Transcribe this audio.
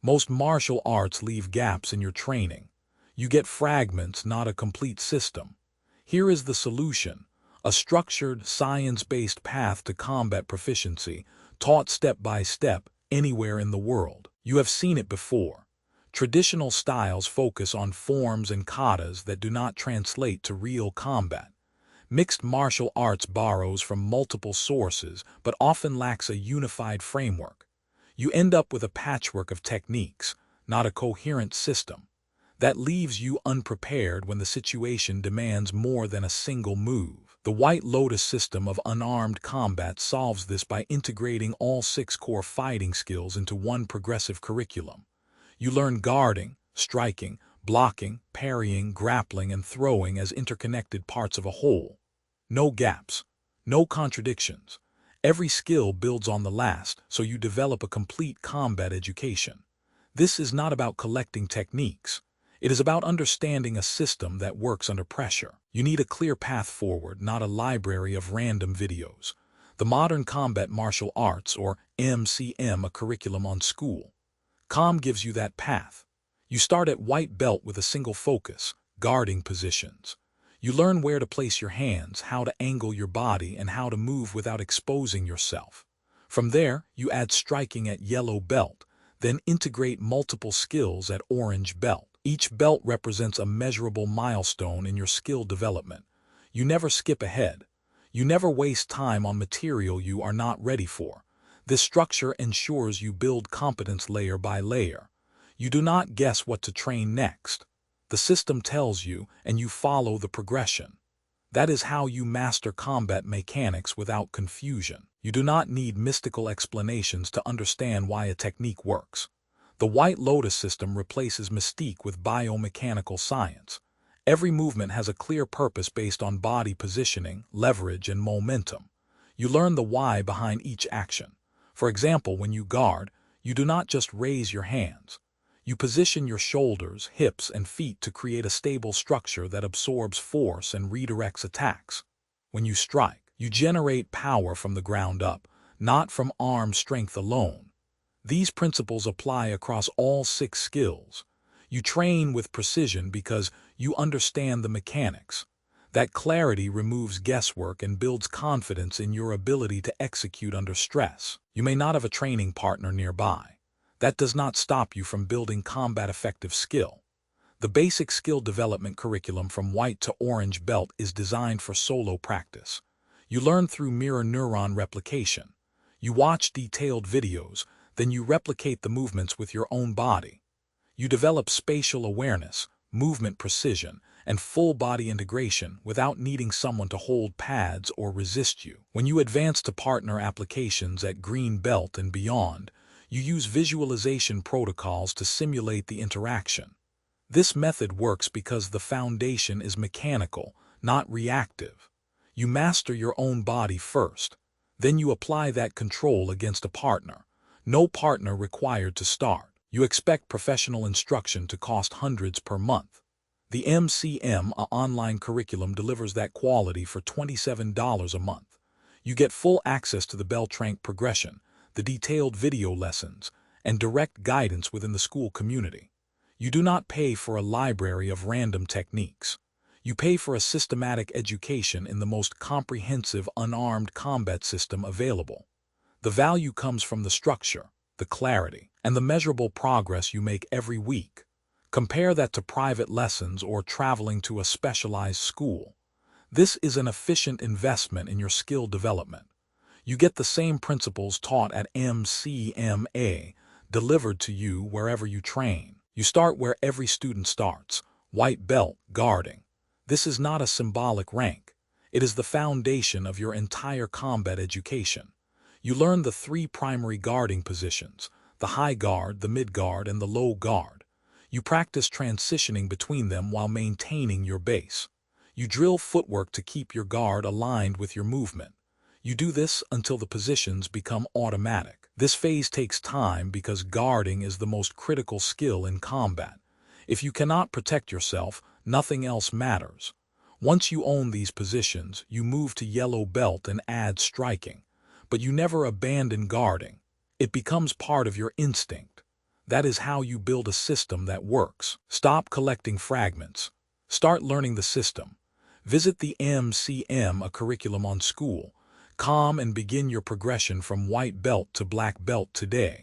Most martial arts leave gaps in your training. You get fragments, not a complete system. Here is the solution: a structured, science-based path to combat proficiency, taught step by step, anywhere in the world. You have seen it before. Traditional styles focus on forms and katas that do not translate to real combat. Mixed martial arts borrows from multiple sources but often lacks a unified framework. You end up with a patchwork of techniques, not a coherent system. That leaves you unprepared when the situation demands more than a single move. The White Lotus system of unarmed combat solves this by integrating all 6 core fighting skills into one progressive curriculum. You learn guarding, striking, blocking, parrying, grappling, and throwing as interconnected parts of a whole. No gaps, no contradictions. Every skill builds on the last, so you develop a complete combat education. This is not about collecting techniques. It is about understanding a system that works under pressure. You need a clear path forward, not a library of random videos. The Modern Combat Martial Arts, or MCM, a curriculum on school.com, gives you that path. You start at white belt with a single focus: guarding positions. You learn where to place your hands, how to angle your body, and how to move without exposing yourself. From there, you add striking at yellow belt, then integrate multiple skills at orange belt. Each belt represents a measurable milestone in your skill development. You never skip ahead. You never waste time on material you are not ready for. This structure ensures you build competence layer by layer. You do not guess what to train next. The system tells you, and you follow the progression. That is how you master combat mechanics without confusion. You do not need mystical explanations to understand why a technique works. The White Lotus system replaces mystique with biomechanical science. Every movement has a clear purpose based on body positioning, leverage, and momentum. You learn the why behind each action. For example, when you guard, you do not just raise your hands. You position your shoulders, hips, and feet to create a stable structure that absorbs force and redirects attacks. When you strike, you generate power from the ground up, not from arm strength alone. These principles apply across all 6 skills. You train with precision because you understand the mechanics. That clarity removes guesswork and builds confidence in your ability to execute under stress. You may not have a training partner nearby. That does not stop you from building combat-effective skill. The basic skill development curriculum from white to orange belt is designed for solo practice. You learn through mirror neuron replication. You watch detailed videos, then you replicate the movements with your own body. You develop spatial awareness, movement precision, and full body integration without needing someone to hold pads or resist you. When you advance to partner applications at green belt and beyond, you use visualization protocols to simulate the interaction. This method works because the foundation is mechanical, not reactive. You master your own body first. Then you apply that control against a partner. No partner required to start. You expect professional instruction to cost hundreds per month. The MCM online curriculum delivers that quality for $27 a month. You get full access to the belt rank progression, the detailed video lessons, and direct guidance within the school community. You do not pay for a library of random techniques. You pay for a systematic education in the most comprehensive unarmed combat system available. The value comes from the structure, the clarity, and the measurable progress you make every week. Compare that to private lessons or traveling to a specialized school. This is an efficient investment in your skill development. You get the same principles taught at MCMA delivered to you wherever you train. You start where every student starts: white belt, guarding. This is not a symbolic rank. It is the foundation of your entire combat education. You learn the 3 primary guarding positions: the high guard, the mid guard, and the low guard. You practice transitioning between them while maintaining your base. You drill footwork to keep your guard aligned with your movement. You do this until the positions become automatic. This phase takes time because guarding is the most critical skill in combat. If you cannot protect yourself, nothing else matters. Once you own these positions, you move to yellow belt and add striking. But you never abandon guarding. It becomes part of your instinct. That is how you build a system that works. Stop collecting fragments. Start learning the system. Visit the MCM, a curriculum on school. Come and begin your progression from white belt to black belt today.